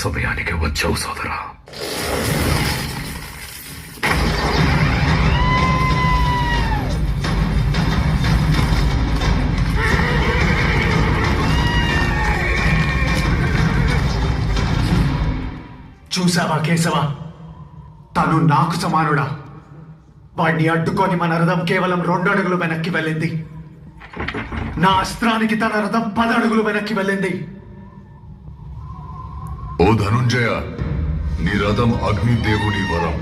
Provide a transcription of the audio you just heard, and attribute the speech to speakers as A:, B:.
A: సమయానికి వచ్చావు సోదరా.
B: చూసావా కేశవ, తను నాకు సమానుడా. వాడిని అడ్డుకొని మన రథం కేవలం 2 అడుగులు వెనక్కి వెళ్ళింది. నా అస్త్రానికి తన రథం 10 అడుగులు వెనక్కి వెళ్ళింది.
A: ఓ ధనుంజయ, నీ రథం అగ్నిదేవుని వరం.